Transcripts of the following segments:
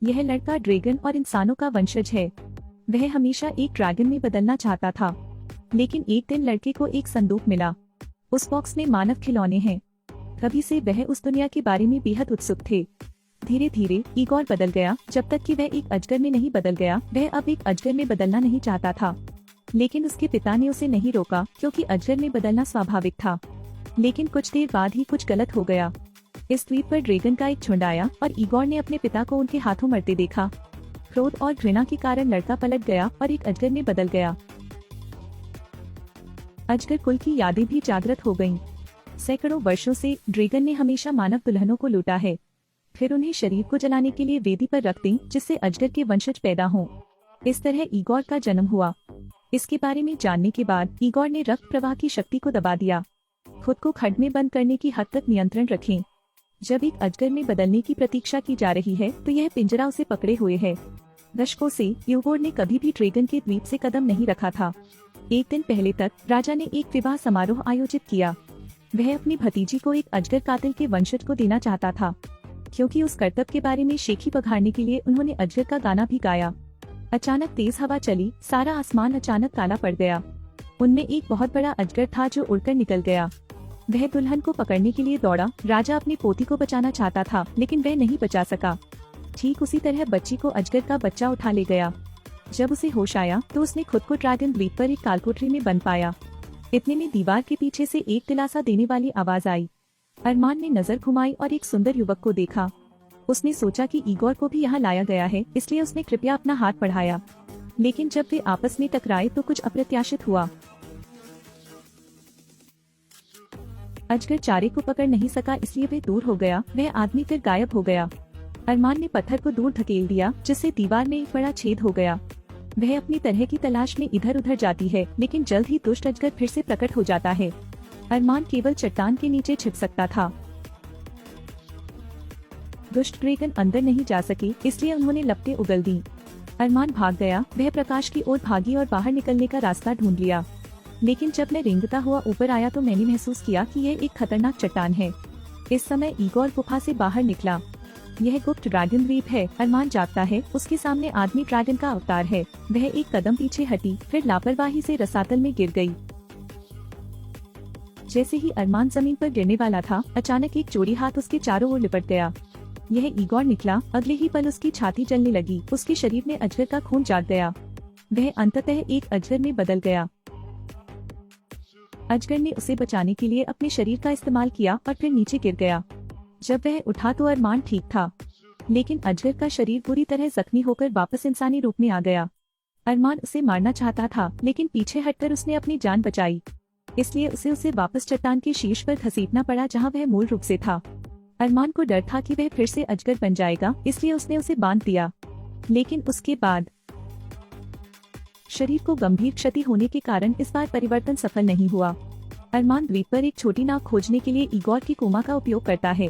यह लड़का ड्रैगन और इंसानों का वंशज है। वह हमेशा एक ड्रैगन में बदलना चाहता था, लेकिन एक दिन लड़के को एक संदूक मिला। उस बॉक्स में मानव खिलौने हैं। तभी से वह उस दुनिया के बारे में बेहद उत्सुक थे। धीरे धीरे इगोर बदल गया, जब तक कि वह एक अजगर में नहीं बदल गया। वह अब एक अजगर में बदलना नहीं चाहता था, लेकिन उसके पिता ने उसे नहीं रोका, क्योंकि अजगर में बदलना स्वाभाविक था। लेकिन कुछ देर बाद ही कुछ गलत हो गया। इस द्वीप पर ड्रैगन का एक झुंड आया और इगोर ने अपने पिता को उनके हाथों मरते देखा। क्रोध और घृणा के कारण लड़का पलट गया और एक अजगर में बदल गया। अजगर कुल की यादें भी जागृत हो गईं। सैकड़ों वर्षों से ड्रैगन ने हमेशा मानव दुल्हनों को लूटा है, फिर उन्हें शरीर को जलाने के लिए वेदी पर रख दें, जिससे अजगर के वंशज पैदा हों। इस तरह इगोर का जन्म हुआ। इसके बारे में जानने के बाद इगोर ने रक्त प्रवाह की शक्ति को दबा दिया। खुद को खड्ड में बंद करने की हद तक नियंत्रण रखें। जब एक अजगर में बदलने की प्रतीक्षा की जा रही है, तो यह पिंजरा उसे पकड़े हुए है। दशकों से इगोर ने कभी भी ड्रैगन के द्वीप से कदम नहीं रखा था। एक दिन पहले तक राजा ने एक विवाह समारोह आयोजित किया। वह अपनी भतीजी को एक अजगर कातिल के वंशज को देना चाहता था, क्योंकि उस करतब के बारे में शेखी पघाड़ने के लिए उन्होंने अजगर का गाना भी गाया। अचानक तेज हवा चली, सारा आसमान अचानक काला पड़ गया। उनमें एक बहुत बड़ा अजगर था जो उड़कर निकल गया। वह दुल्हन को पकड़ने के लिए दौड़ा। राजा अपनी पोती को बचाना चाहता था, लेकिन वह नहीं बचा सका। ठीक उसी तरह बच्ची को अजगर का बच्चा उठा ले गया। जब उसे होश आया तो उसने खुद को ड्रैगन द्वीप पर एक कालकोठरी में बंद पाया। इतने में दीवार के पीछे से एक दिलासा देने वाली आवाज आई। अरमान ने नजर घुमाई और एक सुंदर युवक को देखा। उसने सोचा कि इगोर को भी यहाँ लाया गया है, इसलिए उसने कृपया अपना हाथ बढ़ाया। लेकिन जब वे आपस में टकराए तो कुछ अप्रत्याशित हुआ। अजगर चारे को पकड़ नहीं सका, इसलिए वह दूर हो गया। वह आदमी फिर गायब हो गया। अरमान ने पत्थर को दूर धकेल दिया, जिससे दीवार में एक बड़ा छेद हो गया। वह अपनी तरह की तलाश में इधर उधर जाती है, लेकिन जल्द ही दुष्ट अजगर फिर से प्रकट हो जाता है। अरमान केवल चट्टान के नीचे छिप सकता था। दुष्ट ड्रैगन अंदर नहीं जा सके, इसलिए उन्होंने लपटें उगल दी। अरमान भाग गया। वह प्रकाश की ओर भागी और बाहर निकलने का रास्ता ढूंढ लिया। लेकिन जब मैं रेंगता हुआ ऊपर आया तो मैंने महसूस किया कि यह एक खतरनाक चट्टान है। इस समय इगोर गुफा से बाहर निकला। यह गुप्त ड्रैगन द्वीप है। अरमान जागता है। उसके सामने आदमी ड्रैगन का अवतार है। वह एक कदम पीछे हटी, फिर लापरवाही से रसातल में गिर गई। जैसे ही अरमान जमीन पर गिरने वाला था, अचानक एक चोरी हाथ उसके चारों ओर लिपट गया। यह इगोर निकला। अगले ही पल उसकी छाती जलने लगी। उसके शरीर में अजगर का खून जाग गया। वह अंततः एक अजगर में बदल गया। अजगर ने उसे बचाने के लिए अपने शरीर का इस्तेमाल किया और फिर नीचे गिर गया। जब वह उठा तो अरमान ठीक था, लेकिन अजगर का शरीर पूरी तरह जख्मी होकर वापस इंसानी रूप में आ गया। अरमान उसे मारना चाहता था, लेकिन पीछे हटकर उसने अपनी जान बचाई। इसलिए उसे वापस चट्टान के शीर्ष पर घसीटना पड़ा, जहां वह मूल रूप से था। अरमान को डर था कि वह फिर से अजगर बन जाएगा, इसलिए उसने उसे बांध दिया। लेकिन उसके बाद शरीर को गंभीर क्षति होने के कारण इस बार परिवर्तन सफल नहीं हुआ। अरमान द्वीप पर एक छोटी नाव खोजने के लिए इगोर की कोमा का उपयोग करता है।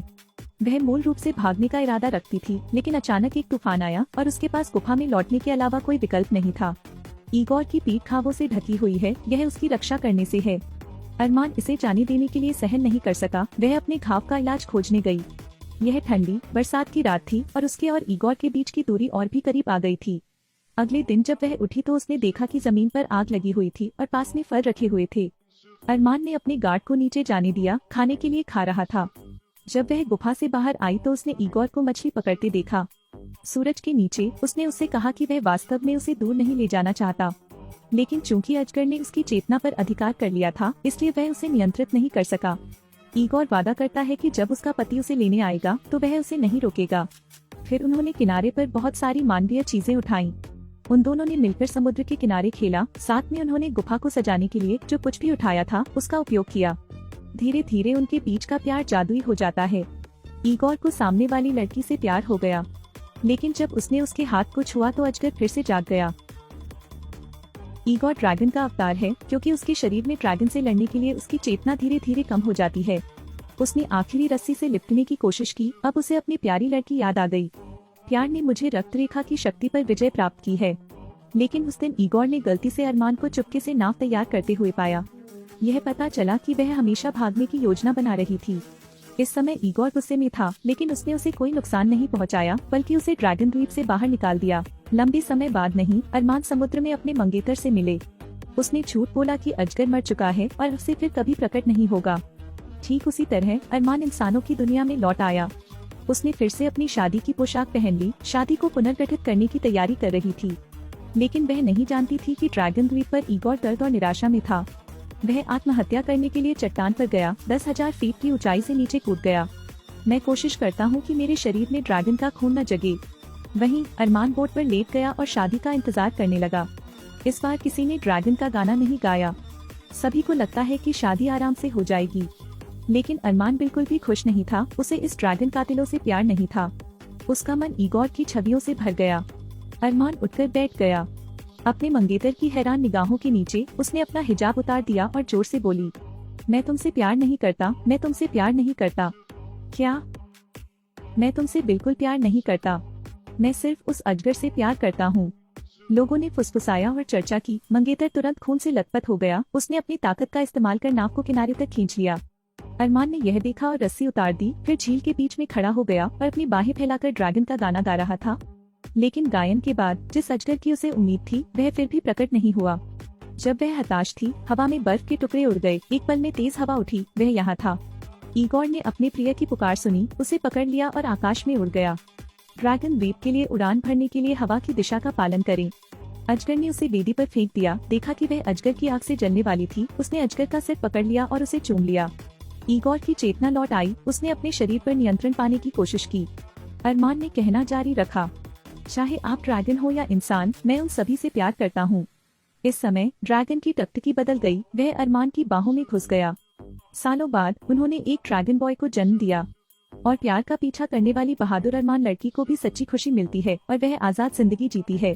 वह मूल रूप से भागने का इरादा रखती थी, लेकिन अचानक एक तूफान आया और उसके पास गुफा में लौटने के अलावा कोई विकल्प नहीं था। इगोर की पीठ घावों से ढकी हुई है। यह उसकी रक्षा करने से है। अरमान इसे जाने देने के लिए सहन नहीं कर सका। वह अपने घाव का इलाज खोजने गई। यह ठंडी बरसात की रात थी और उसके और इगोर के बीच की दूरी और भी करीब आ गई थी। अगले दिन जब वह उठी तो उसने देखा कि जमीन पर आग लगी हुई थी और पास में फल रखे हुए थे। अरमान ने अपने गार्ड को नीचे जाने दिया। खाने के लिए खा रहा था। जब वह गुफा से बाहर आई तो उसने इगोर को मछली पकड़ते देखा। सूरज के नीचे उसने उससे कहा कि वह वास्तव में उसे दूर नहीं ले जाना चाहता, लेकिन चूंकि अजगर ने उसकी चेतना पर अधिकार कर लिया था, इसलिए वह उसे नियंत्रित नहीं कर सका। इगोर वादा करता है कि जब उसका पति उसे लेने आएगा तो वह उसे नहीं रोकेगा। फिर उन्होंने किनारे पर बहुत सारी मानवीय चीजें उठाई। उन दोनों ने मिलकर समुद्र के किनारे खेला। साथ में उन्होंने गुफा को सजाने के लिए जो कुछ भी उठाया था उसका उपयोग किया। धीरे धीरे उनके बीच का प्यार जादुई हो जाता है। इगोर को सामने वाली लड़की से प्यार हो गया, लेकिन जब उसने उसके हाथ को छुआ तो अजगर फिर से जाग गया। इगोर ड्रैगन का अवतार है, क्योंकि उसके शरीर में ड्रैगन से लड़ने के लिए उसकी चेतना धीरे धीरे कम हो जाती है। उसने आखिरी रस्सी से लिपटने की कोशिश की। अब उसे अपनी प्यारी लड़की याद आ गई। प्यार ने मुझे रक्त रेखा की शक्ति पर विजय प्राप्त की है। लेकिन उस दिन इगोर ने गलती से अरमान को चुपके से नाव तैयार करते हुए पाया। यह पता चला कि वह हमेशा भागने की योजना बना रही थी। इस समय ईगोर गुस्से में था, लेकिन उसने उसे कोई नुकसान नहीं पहुंचाया, बल्कि उसे ड्रैगन द्वीप से बाहर निकाल दिया। लंबे समय बाद नहीं, अरमान समुद्र में अपने मंगेतर से मिले। उसने झूठ बोला कि अजगर मर चुका है और उससे फिर कभी प्रकट नहीं होगा। ठीक उसी तरह अरमान इंसानों की दुनिया में लौट आया। उसने फिर से अपनी शादी की पोशाक पहन ली, शादी को पुनर्गठित करने की तैयारी कर रही थी। लेकिन वह नहीं जानती थी कि ड्रैगन द्वीप पर ईगोर दर्द और निराशा में था। वह आत्महत्या करने के लिए चट्टान पर गया, 10,000 फीट की ऊंचाई से नीचे कूद गया। मैं कोशिश करता हूँ कि मेरे शरीर में ड्रैगन का खून न जगे। वहीं अरमान बोट पर लेट गया और शादी का इंतजार करने लगा। इस बार किसी ने ड्रैगन का गाना नहीं गाया। सभी को लगता है कि शादी आराम से हो जाएगी, लेकिन अरमान बिल्कुल भी खुश नहीं था। उसे इस ड्रैगन कातिलों से प्यार नहीं था। उसका मन ईगोर की छवियों से भर गया। अरमान उठकर बैठ गया। अपने मंगेतर की हैरान निगाहों के नीचे उसने अपना हिजाब उतार दिया और जोर से बोली, मैं तुमसे प्यार नहीं करता, मैं तुमसे प्यार नहीं करता। क्या? मैं तुमसे बिल्कुल प्यार नहीं करता। मैं सिर्फ उस अजगर से प्यार करता हूँ। लोगों ने फुसफुसाया और चर्चा की। मंगेतर तुरंत खून से लथपथ हो गया। उसने अपनी ताकत का इस्तेमाल कर नाव को किनारे तक खींच लिया। अरमान ने यह देखा और रस्सी उतार दी, फिर झील के बीच में खड़ा हो गया और अपनी बाहें फैलाकर ड्रैगन का गाना गा रहा था। लेकिन गायन के बाद जिस अजगर की उसे उम्मीद थी, वह फिर भी प्रकट नहीं हुआ। जब वह हताश थी, हवा में बर्फ के टुकड़े उड़ गए। एक पल में तेज हवा उठी, वह यहाँ था। ईगोर ने अपने प्रिय की पुकार सुनी, उसे पकड़ लिया और आकाश में उड़ गया। ड्रैगन द्वीप के लिए उड़ान भरने के लिए हवा की दिशा का पालन करें। अजगर ने उसे वेदी पर फेंक दिया। देखा कि वह अजगर की आग से जलने वाली थी। उसने अजगर का सिर पकड़ लिया और उसे चूम लिया। ईगोर की चेतना लौट आई। उसने अपने शरीर पर नियंत्रण पाने की कोशिश की। अरमान ने कहना जारी रखा, चाहे आप ड्रैगन हो या इंसान, मैं उन सभी से प्यार करता हूँ। इस समय ड्रैगन की टकटकी बदल गई। वह अरमान की बाहों में घुस गया। सालों बाद उन्होंने एक ड्रैगन बॉय को जन्म दिया। और प्यार का पीछा करने वाली बहादुर अरमान लड़की को भी सच्ची खुशी मिलती है और वह आजाद जिंदगी जीती है।